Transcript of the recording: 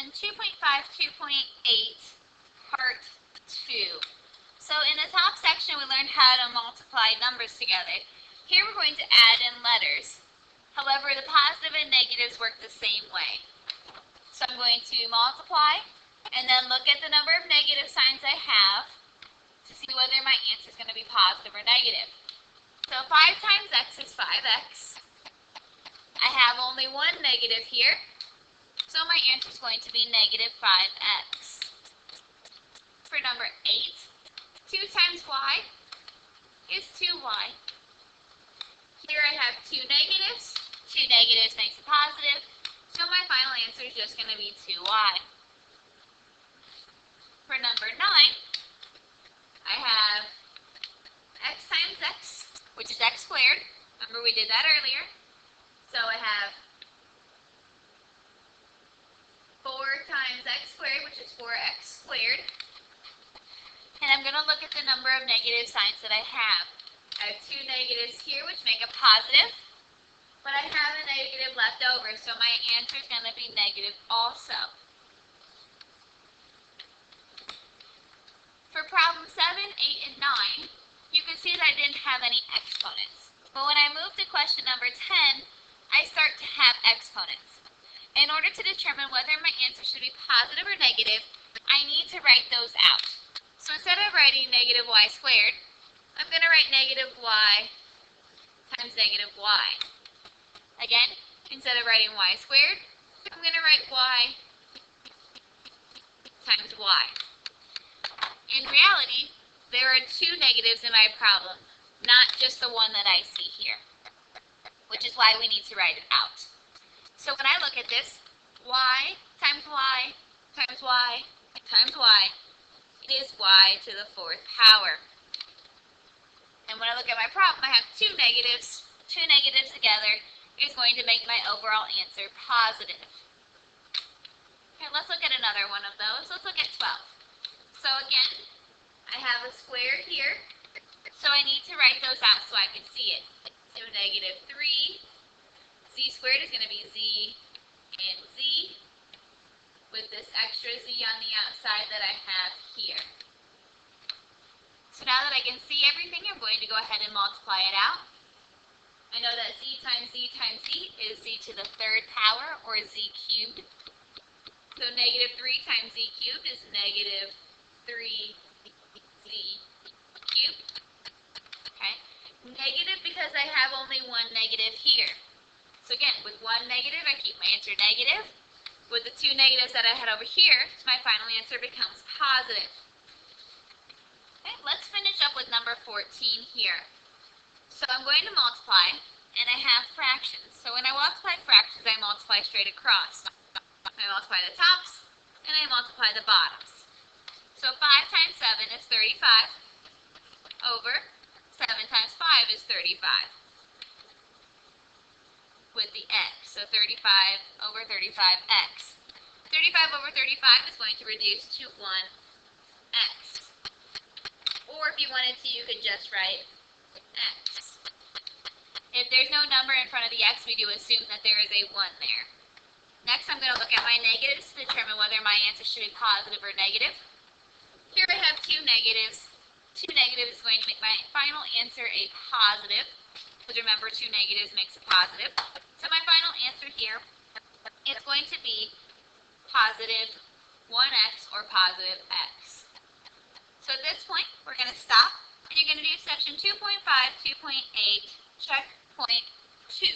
section 2.5, 2.8, part 2. So in the top section, we learned how to multiply numbers together. Here we're going to add in letters. However, the positive and negatives work the same way. So I'm going to multiply and then look at the number of negative signs I have to see whether my answer is going to be positive or negative. So 5 times x is 5x. I have only one negative here, so my answer is going to be negative 5x. For number 8, 2 times y is 2y. Here I have 2 negatives. 2 negatives makes a positive, so my final answer is just going to be 2y. For number 9, I have x times x, which is x squared. Remember we did that earlier. So I have 4 times x squared, which is 4x squared. And I'm going to look at the number of negative signs that I have. I have 2 negatives here, which make a positive. But I have a negative left over, so my answer is going to be negative also. For problem 7, 8, and 9, you can see that I didn't have any exponents. But when I move to question number 10, I start to have exponents. In order to determine whether my answer should be positive or negative, I need to write those out. So instead of writing negative y squared, I'm going to write negative y times negative y. Again, instead of writing y squared, I'm going to write y times y. In reality, there are 2 negatives in my problem, not just the one that I see here, which is why we need to write it out. So when I look at this, y times y times y times y, it is y to the 4th power. And when I look at my problem, I have 2 negatives. 2 negatives together is going to make my overall answer positive. Okay, let's look at another one of those. Let's look at 12. So again, I have a square here, so I need to write those out so I can see it. So negative 3, z squared is going to be z and z, with this extra z on the outside that I have here. So now that I can see everything, I'm going to go ahead and multiply it out. I know that z times z times z is z to the 3rd power, or z cubed. So negative 3 times z cubed is negative 3z cubed. Okay. Negative because I have only one negative here. So again, with one negative, I keep my answer negative. With the 2 negatives that I had over here, my final answer becomes positive. Okay, let's finish up with number 14 here. So I'm going to multiply, and I have fractions. So when I multiply fractions, I multiply straight across. I multiply the tops, and I multiply the bottoms. So 5 times 7 is 35, over 7 times 5 is 35, with the x. So 35 over 35x. 35 over 35 is going to reduce to 1x. Or if you wanted to, you could just write x. If there's no number in front of the x, we do assume that there is a 1 there. Next, I'm going to look at my negatives to determine whether my answer should be positive or negative. Here I have 2 negatives. 2 negatives is going to make my final answer a positive. Because remember, 2 negatives makes a positive. So my final answer here is going to be positive 1x or positive x. So at this point, we're going to stop, and you're going to do section 2.5, 2.8, check point 2.